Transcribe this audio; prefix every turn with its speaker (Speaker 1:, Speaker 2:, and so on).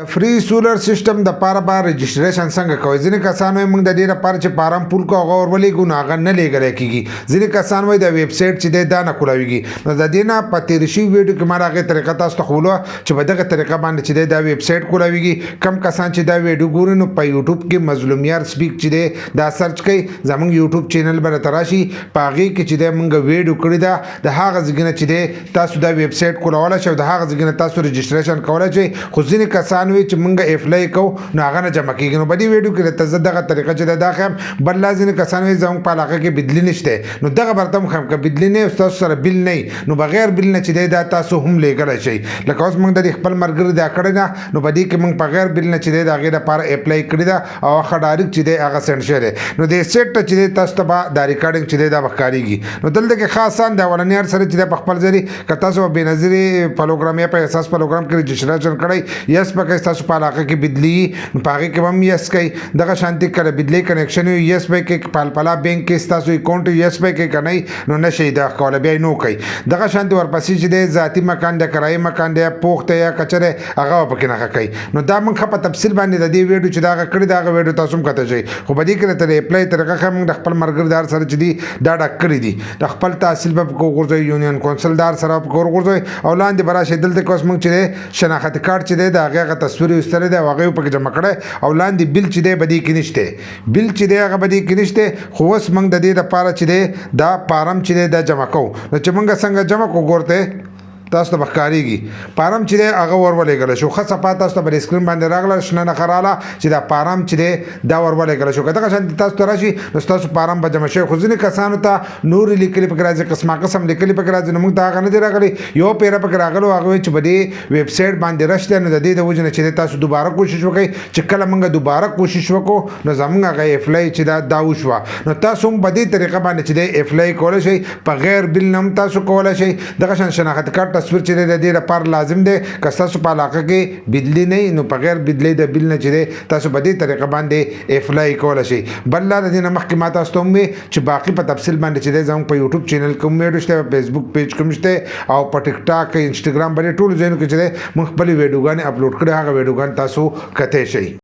Speaker 1: free solar system د پاره به رجسټریشن څنګه کوي ځینې کسان وایي موږ د دې لپاره چې فارم پول کو هغه ورولېږو نو هغه نه لیږلی کېږي ځینې کسان وایي د ویب سایټ چې دی دا نه کولاویږي نو د دې نه په تېر شوي ویډیو کې ما د هغې طریقه تاسو ته ښووله چې په دغه طریقه باندې چې دی دا ویب سایټ کولاویږي کم کسان چې دا ویډیو ګوري نو په یوټیوب کې مظلوم یار سپیک چې دی دا سرچ کوي زموږ یوټیوب چینل به راته راشي په هغې کې چې دی موږ ویډیو کړې ده د هغه ځای نه چې دی تاسو دا ویب سایټ کولی شئ او د هغه ځای نه تاسو رجسټریشن کولی شئ خو ځینې کسان وایي چې موږ اپلای کو نو هغه نه جمع کیږي نو په دې ویډیو کې ته زه دغه طریقه چې دا خم بل لازم کسان وي زموږ په علاقه کې بدلی نشته نو دغه برته مخم کې بدلی نه تاسو سره بل نه نو بغیر بل نه چې دا تاسو هم لګل شي لکه اوس موږ د خپل مرګر دا کړی نه نو په دې کې موږ بغیر بل نه چې دا غیر لپاره اپلای کړی دا او هغه ډایرکټ چې هغه سند شوی نو د سیټ چې تاسو ته دا ریکارډینګ چې دا بخاریږي نو دلته کې خاصان دا ولنیار سره چې په خپل ځری ک تاسو به نظری پروګرام یا په اساس پروګرام کې رجسټریشن کړی یس په تاسو په علاقه کې بدلی پاګه کې هم یس کوي دغه شانتي کړه بدلی کنیکشن یس به کې پالپلا بانک کې تاسو اکاونټ یس به کې کني نو نشي دا کول بیا نو کوي دغه شانتي ورپسې چې د ذاتی مکان د کرای مکان د پوخته یا کچره هغه پکې نه کوي نو دا موږ په تفصیل باندې د دې ویډیو چې دا کړی دا ویډیو تاسو هم کته شي خو بدی کړه ته اپلای طریقه هم د خپل مرګدار سره چې دی دا ډک کړی دي د خپل تحصیل په ګورځي یونین کونسلدار سره په ګورځي او لاندې براشه دلته کوس موږ چې شناخت کارت چې دی دا هغه تصویر وستره دی هغه په جمع کړه او لاندې بل چې دی بدی کې نشته بل چې دی هغه بدی کې نشته خو اوس موږ د دې لپاره چې دی دا فارم چې دی دا جمع کوو نو چې موږ څنګه جمع کوو ګورته تاسو ته بخکاریږي فارم چې دی هغه ورولېږل شو ښه صفات تاسو ته پر اسکرین باندې راغله شنه نښه راغله چې دا فارم چې دی دا ورولېږل شو که دغه شانتې تاسو ته راشي نو ستاسو فارم به جمع شوی خو ځینې کسانو ته نورې لیکلي پکې راځي قسمه قسم لیکلي پکې راځي نو موږ ته هغه نه دی راغلی یو پیره پکې راغلو هغه وایي چې په دې ویب سایټ باندې راشته نو د دې د وجې نه چې تاسو دوباره کوشش وکړئ چې کله موږ دوباره کوشش وکړو نو زموږ هغه اپلای چې دا وشوه نو تاسو هم په دې طریقه باندې چې دی اپلای کولی شئ په غیر بل نه هم تاسو کولی شئ دغه شان شناخت کارت تصویر چې دی د دې لپاره لازم دی که تاسو په علاقه کې بدلی نه نو په غیر بدلی د بل نه چې دی تاسو په دې طریقه باندې اپلای کولی شئ بل لا د دې نه مخکې ما تاسو ته هم وي چې باقي په تفصیل باندې چې دی زموږ په یوټیوب چینل کې هم ویډیو شته په فیسبوک پیج کې هم شته او په ټیک ټاک انسټاګرام باندې ټولو ځایونو کې چې دی موږ خپلې ویډیوګانې اپلوډ کړې هغه ویډیوګانې تاسو کتی شئ